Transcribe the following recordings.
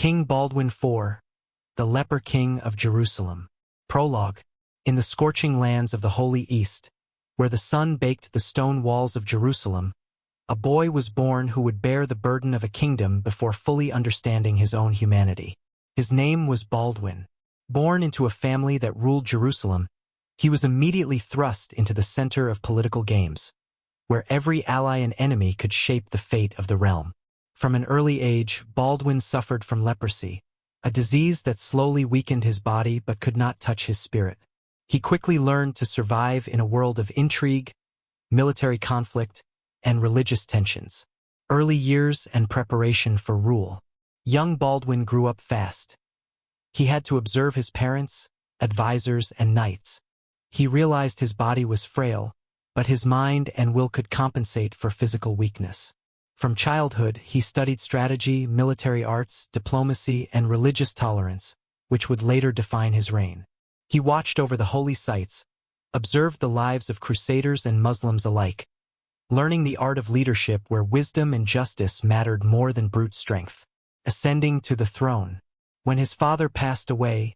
King Baldwin IV, the Leper King of Jerusalem. Prologue. In the scorching lands of the Holy East, where the sun baked the stone walls of Jerusalem, a boy was born who would bear the burden of a kingdom before fully understanding his own humanity. His name was Baldwin. Born into a family that ruled Jerusalem, he was immediately thrust into the center of political games, where every ally and enemy could shape the fate of the realm. From an early age, Baldwin suffered from leprosy, a disease that slowly weakened his body but could not touch his spirit. He quickly learned to survive in a world of intrigue, military conflict, and religious tensions. Early years and preparation for rule. Young Baldwin grew up fast. He had to observe his parents, advisors, and knights. He realized his body was frail, but his mind and will could compensate for physical weakness. From childhood, he studied strategy, military arts, diplomacy, and religious tolerance, which would later define his reign. He watched over the holy sites, observed the lives of crusaders and Muslims alike, learning the art of leadership where wisdom and justice mattered more than brute strength. Ascending to the throne. When his father passed away,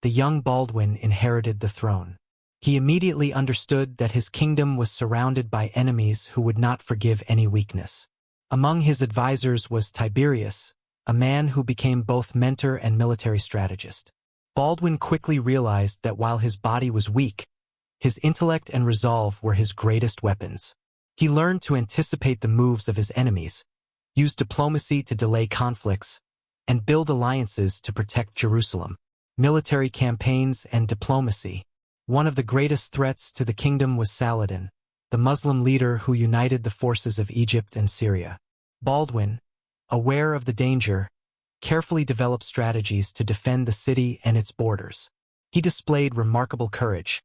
the young Baldwin inherited the throne. He immediately understood that his kingdom was surrounded by enemies who would not forgive any weakness. Among his advisors was Tiberius, a man who became both mentor and military strategist. Baldwin quickly realized that while his body was weak, his intellect and resolve were his greatest weapons. He learned to anticipate the moves of his enemies, use diplomacy to delay conflicts, and build alliances to protect Jerusalem. Military campaigns and diplomacy. One of the greatest threats to the kingdom was Saladin, the Muslim leader who united the forces of Egypt and Syria. Baldwin, aware of the danger, carefully developed strategies to defend the city and its borders. He displayed remarkable courage.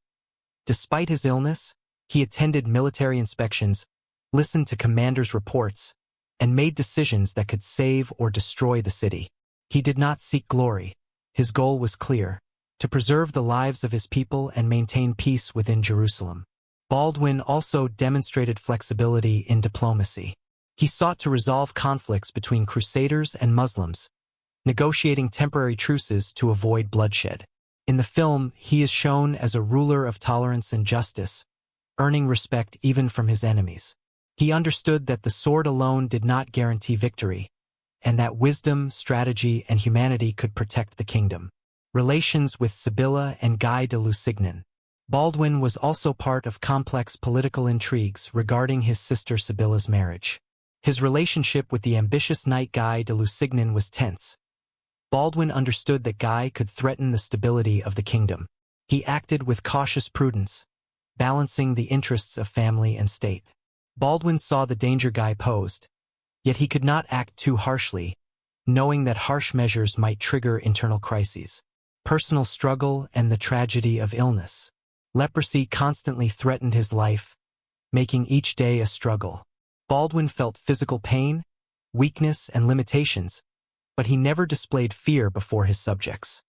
Despite his illness, he attended military inspections, listened to commanders' reports, and made decisions that could save or destroy the city. He did not seek glory. His goal was clear: to preserve the lives of his people and maintain peace within Jerusalem. Baldwin also demonstrated flexibility in diplomacy. He sought to resolve conflicts between crusaders and Muslims, negotiating temporary truces to avoid bloodshed. In the film, he is shown as a ruler of tolerance and justice, earning respect even from his enemies. He understood that the sword alone did not guarantee victory, and that wisdom, strategy, and humanity could protect the kingdom. Relations with Sibylla and Guy de Lusignan. Baldwin was also part of complex political intrigues regarding his sister Sibylla's marriage. His relationship with the ambitious knight Guy de Lusignan was tense. Baldwin understood that Guy could threaten the stability of the kingdom. He acted with cautious prudence, balancing the interests of family and state. Baldwin saw the danger Guy posed, yet he could not act too harshly, knowing that harsh measures might trigger internal crises. Personal struggle and the tragedy of illness. Leprosy constantly threatened his life, making each day a struggle. Baldwin felt physical pain, weakness, and limitations, but he never displayed fear before his subjects.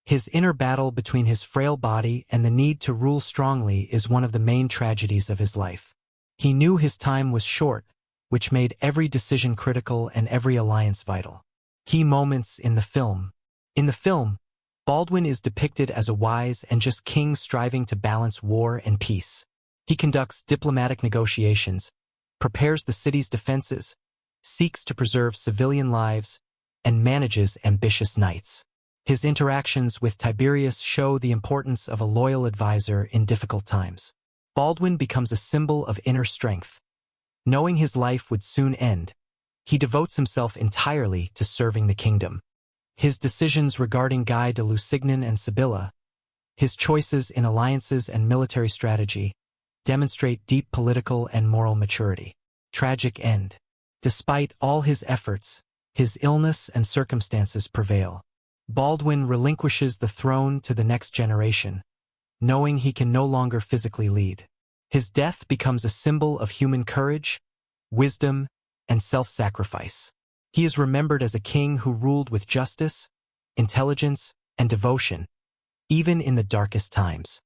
His inner battle between his frail body and the need to rule strongly is one of the main tragedies of his life. He knew his time was short, which made every decision critical and every alliance vital. Key moments in the film. In the film, Baldwin is depicted as a wise and just king striving to balance war and peace. He conducts diplomatic negotiations, prepares the city's defenses, seeks to preserve civilian lives, and manages ambitious knights. His interactions with Tiberius show the importance of a loyal advisor in difficult times. Baldwin becomes a symbol of inner strength. Knowing his life would soon end, he devotes himself entirely to serving the kingdom. His decisions regarding Guy de Lusignan and Sibylla, his choices in alliances and military strategy, demonstrate deep political and moral maturity. Tragic end. Despite all his efforts, his illness and circumstances prevail. Baldwin relinquishes the throne to the next generation, knowing he can no longer physically lead. His death becomes a symbol of human courage, wisdom, and self-sacrifice. He is remembered as a king who ruled with justice, intelligence, and devotion, even in the darkest times.